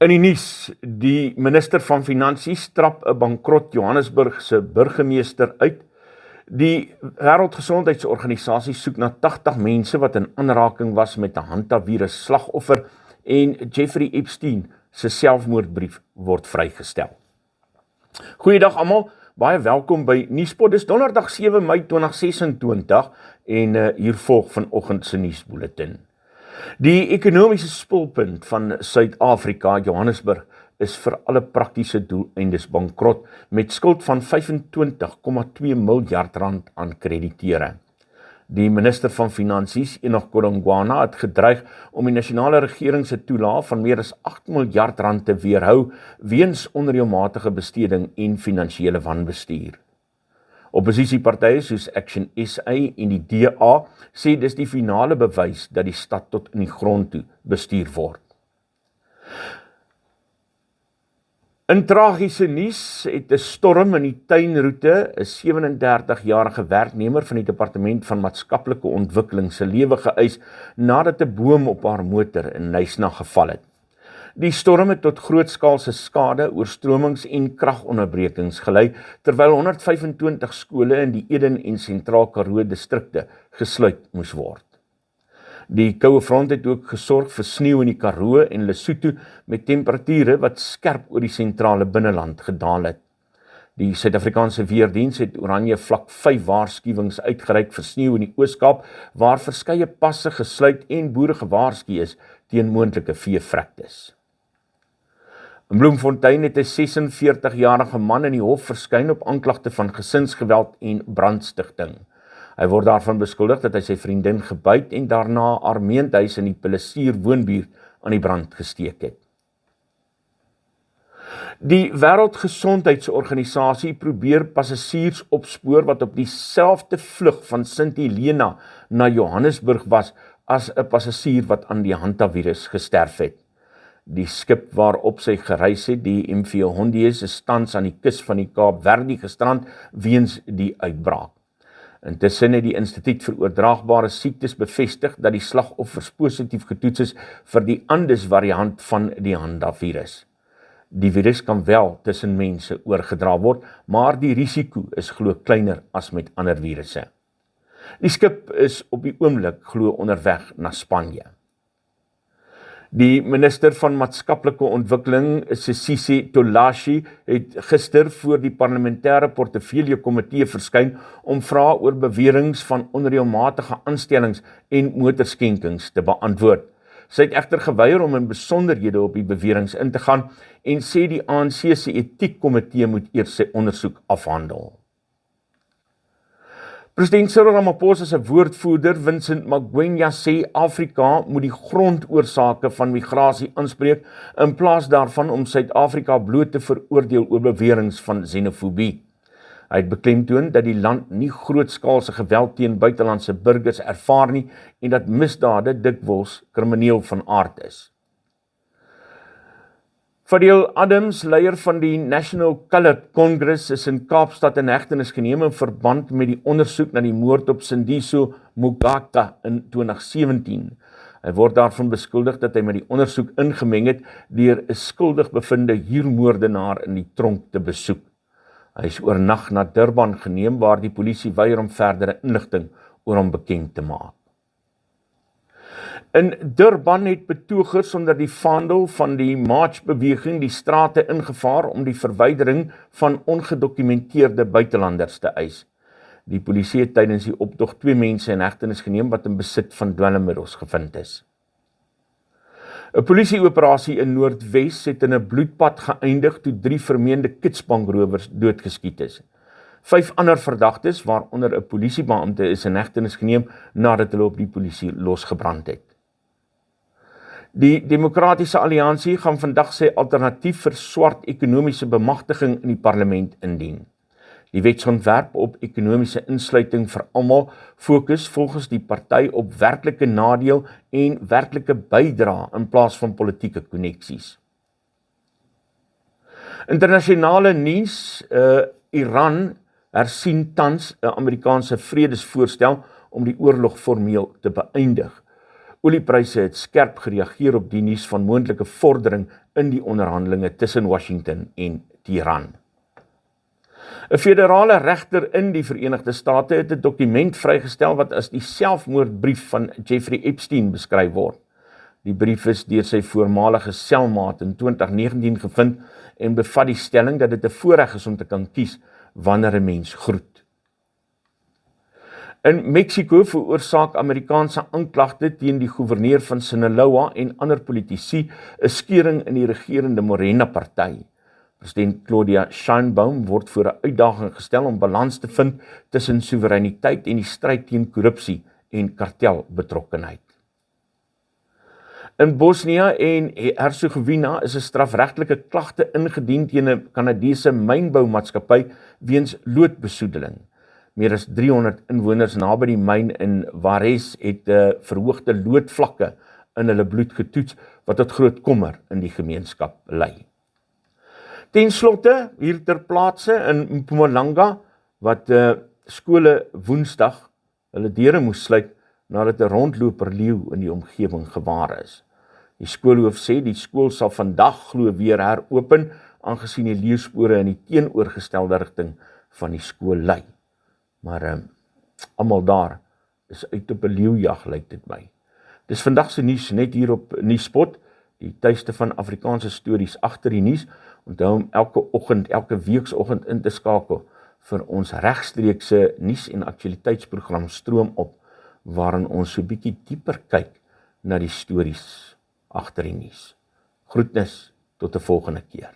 In die nuus, die minister van Finansies trap 'n bankrot Johannesburgse burgemeester uit. Die Wêreldgesondheidsorganisasie soek na 80 mense wat in aanraking was met 'n hantavirus slagoffer en Jeffrey Epstein se selfmoordbrief word vrygestel. Goeiedag almal, baie welkom by Nuuspot. Dis donderdag 7 Mei 2026 en hier volg vanoggend se nuusbulletin. Die ekonomiese spulpunt van Suid-Afrika, Johannesburg, is vir alle praktiese doeleindes bankrot met skuld van 25,2 miljard rand aan krediteure. Die minister van Finansies, Enoch Godongwana, het gedreig om die nasionale regering se toelaag van meer as 8 miljard rand te weerhou weens onreëlmatige besteding en finansiële wanbestuur. Opposisiepartye soos Action SA en die DA sê dis die finale bewys dat die stad tot in die grond toe bestuur word. In tragiese nuus het 'n storm in die tuinroete 'n 37-jarige werknemer van die Departement van Maatskaplike Ontwikkeling se lewe geëis nadat 'n boom op haar motor in Knysna geval het. Die storm het tot grootskaalse skade, oorstromings en kragonderbrekings gelei, terwyl 125 skole in die Eden en Sentraal Karoo distrikte gesluit moes word. Die koue front het ook gesorg vir sneeu in die Karoo en Lesotho met temperature wat skerp oor die sentrale binneland gedaal het. Die Suid-Afrikaanse Weerdiens het oranje vlak 5 waarskuwings uitgereik vir sneeu in die Oos-Kaap, waar verskeie passe gesluit en boere gewaarsku is teen moontlike veevrektes. In Bloemfontein het 'n 46-jarige man in die hof verskyn op aanklagte van gesinsgeweld en brandstigting. Hy word daarvan beskuldig dat hy sy vriendin gebyt en daarna haar meentuis in die Plesier woonbuurt aan die brand gesteek het. Die Wêreldgesondheidsorganisasie probeer passasiers opspoor wat op dieselfde vlug van Sint Helena na Johannesburg was as 'n passasier wat aan die hantavirus gesterf het. Die skip waarop sy gereis het, die MV Hondies, is tans aan die kus van die Kaap Verde gestrand weens die uitbraak. Intussen het die Instituut vir Oordraagbare Siektes bevestig dat die slagoffers positief getoets is vir die Andes variant van die hantavirus. Die virus kan wel tussen mense oorgedra word, maar die risiko is glo kleiner as met ander virusse. Die skip is op die oomblik glo onderweg na Spanje. Die minister van Maatskaplike Ontwikkeling, Sisisi Tolashi, het gister voor die parlementêre portefeulje komitee verskyn om vrae oor beweringe van onreëlmatige aanstellings en motorskenkings te beantwoord. Sy het egter geweier om in besonderhede op die beweringe in te gaan en sê die ANC se etiekkomitee moet eers sy ondersoek afhandel. President Cyril Ramaphosa se woordvoerder Vincent Magwenya sê Afrika moet die grondoorsake van migrasie aanspreek in plaas daarvan om Suid-Afrika bloot te veroordeel oor beweringe van xenofobie. Hy het beklemtoon dat die land nie grootskaalse geweld teen buitelandse burgers ervaar nie en dat misdade dikwels krimineel van aard is. Fadil Adams, leier van die National Coloured Congress, is in Kaapstad in hegtenis geneem in verband met die ondersoek na die moord op Sindiso Mugaka in 2017. Hy word daarvan beskuldig dat hy met die ondersoek ingemeng het deur 'n skuldig bevinde huurmoordenaar in die tronk te besoek. Hy is oornag na Durban geneem waar die polisie weier om verdere inligting oor hom bekend te maak. In Durban het betogers onder die vaandel van die March-beweging die strate ingevaar om die verwydering van ongedokumenteerde buitelanders te eis. Die polisie het tydens die optog 2 mense in hegtenis geneem wat in besit van dwelmmiddels gevind is. 'n Polisieoperasie in Noordwes het in 'n bloedbad geëindig toe 3 vermeende kitsbankrowers doodgeskiet is. 5 ander verdagtes, waaronder 'n polisiebeampte, is in hegtenis geneem nadat hulle op die polisie losgebrand het. Die Demokratiese Alliansie gaan vandag sy alternatief vir swart ekonomiese bemagtiging in die parlement indien. Die wetsontwerp op ekonomiese insluiting vir almal fokus volgens die party op werklike nadeel en werklike bydra in plaas van politieke koneksies. Internasionale nuus, Iran hersien tans 'n Amerikaanse vredesvoorstel om die oorlog formeel te beëindig. Oliepryse het skerp gereageer op die nuus van moontlike vordering in die onderhandelinge tussen Washington en Teheran. 'n Federale regter in die Verenigde State het 'n dokument vrygestel wat as die selfmoordbrief van Jeffrey Epstein beskryf word. Die brief is deur sy voormalige selmaat in 2019 gevind en bevat die stelling dat dit 'n voorreg is om te kan kies wanneer 'n mens groet. In Mexico veroorsaak Amerikaanse aanklagte teen die gouverneur van Sinaloa en ander politici 'n skeuring in die regerende Morena-party. President Claudia Sheinbaum word voor 'n uitdaging gestel om balans te vind tussen soewereiniteit en die stryd teen korrupsie en kartelbetrokkenheid. In Bosnia en Herzegovina is 'n strafregtelike klagte ingedien teen 'n Kanadese mynboumaatskappy weens loodbesoedeling. Meer as 300 inwoners naby die myn in Vares het verhoogde loodvlakke in hulle bloed getoets wat tot groot kommer in die gemeenskap lei. Ten slotte, hier ter plaatse in Mpumalanga, wat skole Woensdag hulle deure moes sluit nadat 'n rondloper leeu in die omgewing gewaar is. Die skoolhoof sê die skool sal vandag glo weer heropen, aangesien die leeuspore in die teenoorgestelde rigting van die skool lei. Maar almal daar is uit op 'n leeujag, lyk dit my. Dis vandag se nuus net hier op Nuuspot, die tuiste van Afrikaanse stories agter die nuus. Onthou om elke weeksoggend in te skakel vir ons regstreekse nuus en aktualiteitsprogram Stroom op, waarin ons so bietjie dieper kyk na die stories agter die nuus. Groetnis tot 'n volgende keer.